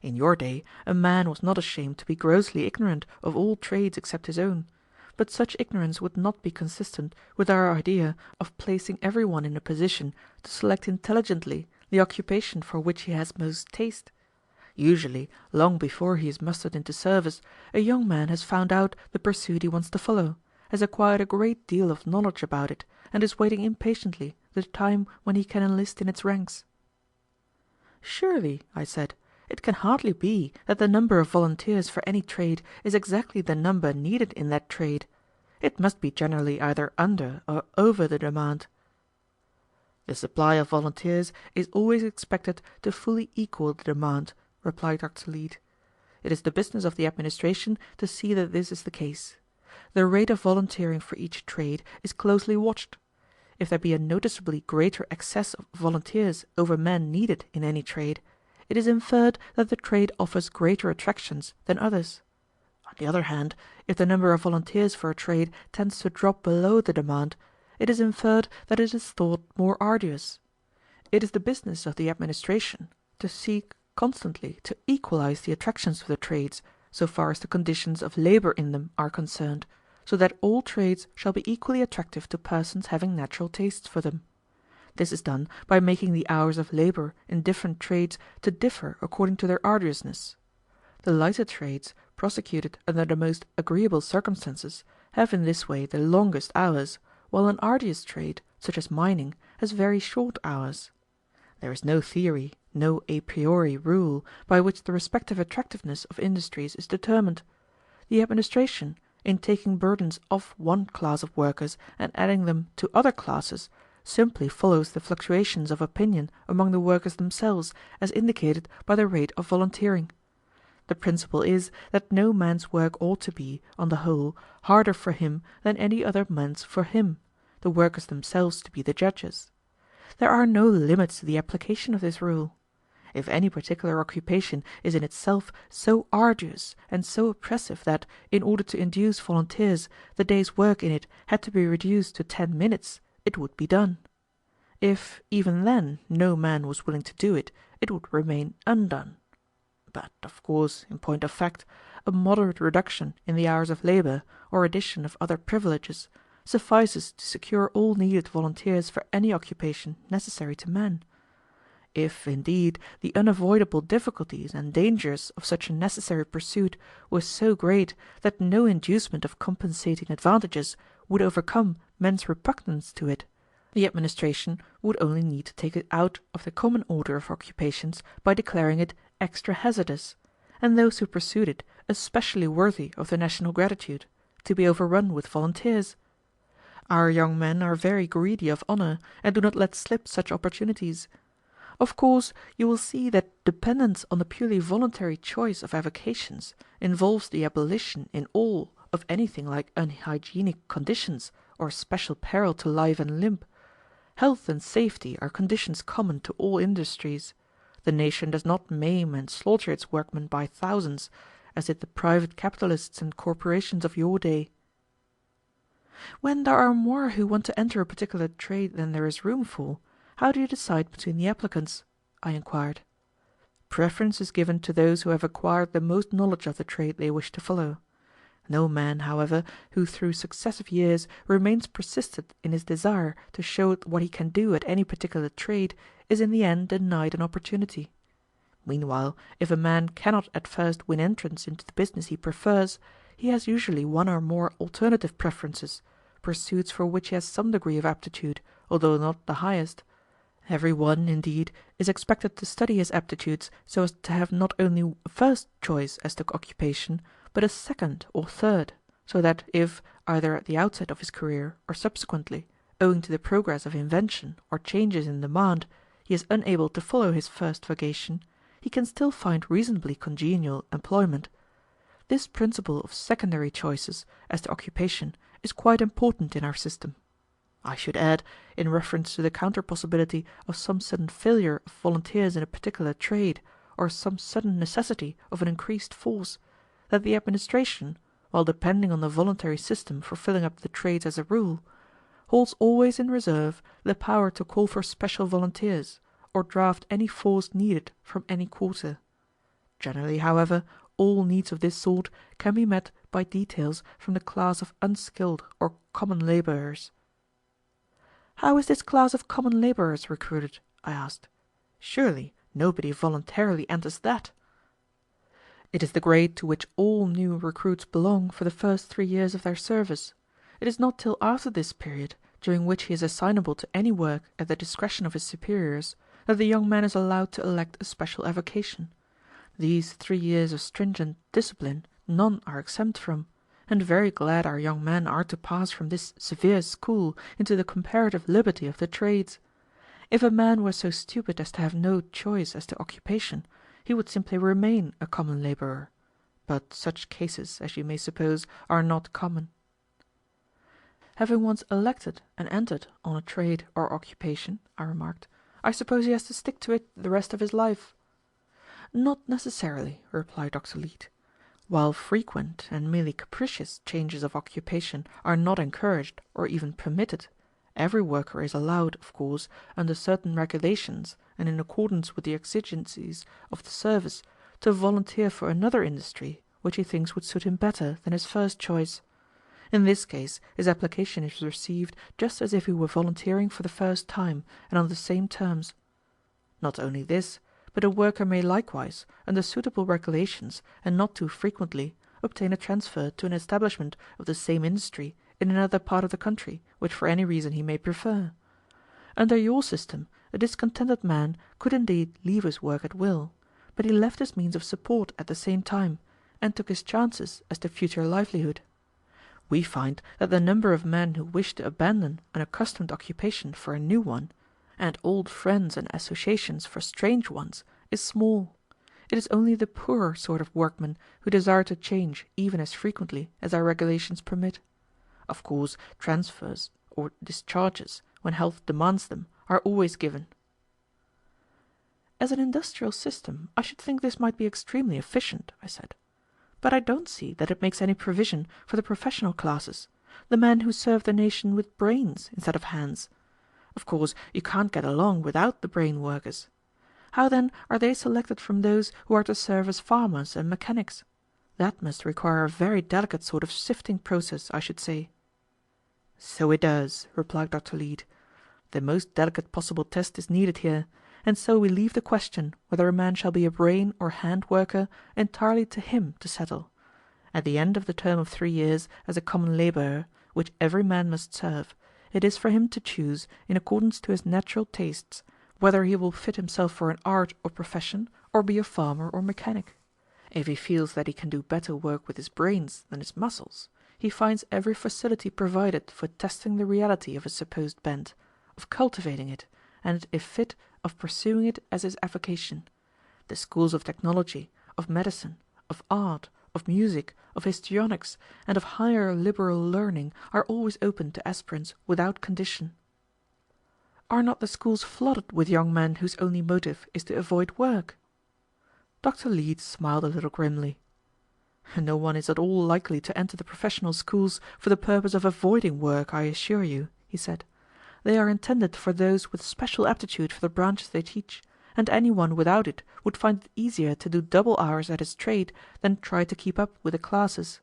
In your day a man was not ashamed to be grossly ignorant of all trades except his own, but such ignorance would not be consistent with our idea of placing every one in a position to select intelligently the occupation for which he has most taste. Usually, long before he is mustered into service, a young man has found out the pursuit he wants to follow, has acquired a great deal of knowledge about it, and is waiting impatiently the time when he can enlist in its ranks. Surely, I said, it can hardly be that the number of volunteers for any trade is exactly the number needed in that trade. It must be generally either under or over the demand. The supply of volunteers is always expected to fully equal the demand, replied Dr. Leete. It is the business of the administration to see that this is the case. The rate of volunteering for each trade is closely watched. If there be a noticeably greater excess of volunteers over men needed in any trade, it is inferred that the trade offers greater attractions than others. On the other hand, if the number of volunteers for a trade tends to drop below the demand, it is inferred that it is thought more arduous. It is the business of the administration to seek constantly to equalize the attractions of the trades, so far as the conditions of labor in them are concerned, so that all trades shall be equally attractive to persons having natural tastes for them. This is done by making the hours of labor in different trades to differ according to their arduousness. The lighter trades, prosecuted under the most agreeable circumstances, have in this way the longest hours, while an arduous trade, such as mining, has very short hours. There is no theory, no a priori rule, by which the respective attractiveness of industries is determined. The administration, in taking burdens off one class of workers and adding them to other classes, simply follows the fluctuations of opinion among the workers themselves as indicated by the rate of volunteering. The principle is that no man's work ought to be, on the whole, harder for him than any other man's for him, the workers themselves to be the judges. There are no limits to the application of this rule. If any particular occupation is in itself so arduous and so oppressive that, in order to induce volunteers, the day's work in it had to be reduced to 10 minutes, it would be done. If, even then, no man was willing to do it, it would remain undone. But, of course, in point of fact, a moderate reduction in the hours of labor, or addition of other privileges, suffices to secure all needed volunteers for any occupation necessary to men. If, indeed, the unavoidable difficulties and dangers of such a necessary pursuit were so great that no inducement of compensating advantages would overcome men's repugnance to it, the administration would only need to take it out of the common order of occupations by declaring it extra hazardous, and those who pursued it especially worthy of the national gratitude, to be overrun with volunteers. Our young men are very greedy of honor and do not let slip such opportunities. Of course, you will see that dependence on the purely voluntary choice of avocations involves the abolition in all of anything like unhygienic conditions or special peril to life and limb. Health and safety are conditions common to all industries. The nation does not maim and slaughter its workmen by thousands, as did the private capitalists and corporations of your day. When there are more who want to enter a particular trade than there is room for, how do you decide between the applicants? I inquired. Preference is given to those who have acquired the most knowledge of the trade they wish to follow. No man, however, who through successive years remains persistent in his desire to show what he can do at any particular trade, is in the end denied an opportunity. Meanwhile, if a man cannot at first win entrance into the business he prefers, he has usually one or more alternative preferences, pursuits for which he has some degree of aptitude, although not the highest. Every one, indeed, is expected to study his aptitudes so as to have not only a first choice as to occupation, but a second or third, so that if, either at the outset of his career or subsequently, owing to the progress of invention or changes in demand, he is unable to follow his first vocation, he can still find reasonably congenial employment. This principle of secondary choices as to occupation is quite important in our system. I should add, in reference to the counter possibility of some sudden failure of volunteers in a particular trade, or some sudden necessity of an increased force, that the administration, while depending on the voluntary system for filling up the trades as a rule, holds always in reserve the power to call for special volunteers, or draft any force needed from any quarter. Generally, however, all needs of this sort can be met by details from the class of unskilled or common laborers. How is this class of common laborers recruited? I asked. Surely nobody voluntarily enters that. It is the grade to which all new recruits belong for the first 3 years of their service. It is not till after this period, during which he is assignable to any work at the discretion of his superiors, that the young man is allowed to elect a special avocation. These 3 years of stringent discipline none are exempt from, and very glad our young men are to pass from this severe school into the comparative liberty of the trades. If a man were so stupid as to have no choice as to occupation, he would simply remain a common laborer. But such cases, as you may suppose, are not common. Having once elected and entered on a trade or occupation, I remarked, I suppose he has to stick to it the rest of his life. Not necessarily, replied Dr. Leete. While frequent and merely capricious changes of occupation are not encouraged or even permitted, every worker is allowed, of course, under certain regulations and in accordance with the exigencies of the service, to volunteer for another industry which he thinks would suit him better than his first choice. In this case his application is received just as if he were volunteering for the first time and on the same terms. Not only this, but a worker may likewise, under suitable regulations and not too frequently, obtain a transfer to an establishment of the same industry in another part of the country, which for any reason he may prefer. Under your system, a discontented man could indeed leave his work at will, but he left his means of support at the same time, and took his chances as to future livelihood. We find that the number of men who wish to abandon an accustomed occupation for a new one, and old friends and associations for strange ones, is small. It is only the poorer sort of workmen who desire to change even as frequently as our regulations permit. Of course, transfers or discharges, when health demands them, are always given. As an industrial system, I should think this might be extremely efficient, I said. But I don't see that it makes any provision for the professional classes, the men who serve the nation with brains instead of hands. Of course, you can't get along without the brain workers. How then are they selected from those who are to serve as farmers and mechanics? That must require a very delicate sort of sifting process, I should say. So it does, replied Dr. Leete. The most delicate possible test is needed here, and so we leave the question whether a man shall be a brain or hand worker entirely to him to settle. At the end of the term of 3 years as a common laborer, which every man must serve, it is for him to choose, in accordance to his natural tastes, whether he will fit himself for an art or profession, or be a farmer or mechanic. If he feels that he can do better work with his brains than his muscles, he finds every facility provided for testing the reality of his supposed bent, of cultivating it, and if fit, of pursuing it as his avocation. The schools of technology, of medicine, of art, of music, of histrionics, and of higher liberal learning are always open to aspirants without condition. Are not the schools flooded with young men whose only motive is to avoid work? Dr. Leete smiled a little grimly. No one is at all likely to enter the professional schools for the purpose of avoiding work, I assure you, he said. They are intended for those with special aptitude for the branches they teach, and any one without it would find it easier to do double hours at his trade than try to keep up with the classes.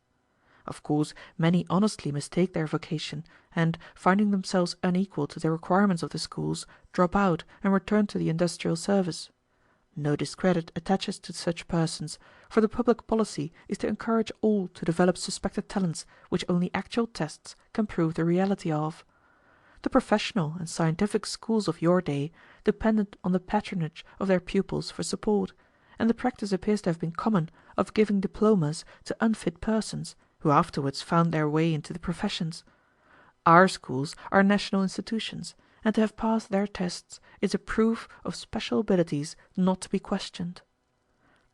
Of course, many honestly mistake their vocation, and, finding themselves unequal to the requirements of the schools, drop out and return to the industrial service. No discredit attaches to such persons, for the public policy is to encourage all to develop suspected talents which only actual tests can prove the reality of. The professional and scientific schools of your day depended on the patronage of their pupils for support, and the practice appears to have been common of giving diplomas to unfit persons, who afterwards found their way into the professions. Our schools are national institutions, and to have passed their tests is a proof of special abilities not to be questioned.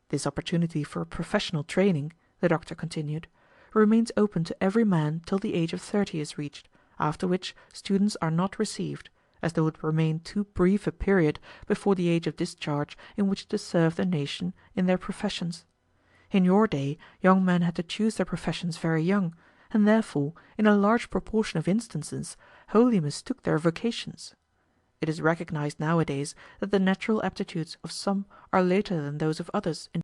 This opportunity for professional training, the doctor continued, remains open to every man till the age of 30 is reached, after which students are not received, as there would remain too brief a period before the age of discharge in which to serve the nation in their professions. In your day young men had to choose their professions very young, and therefore, in a large proportion of instances, wholly mistook their vocations. It is recognized nowadays that the natural aptitudes of some are later than those of others in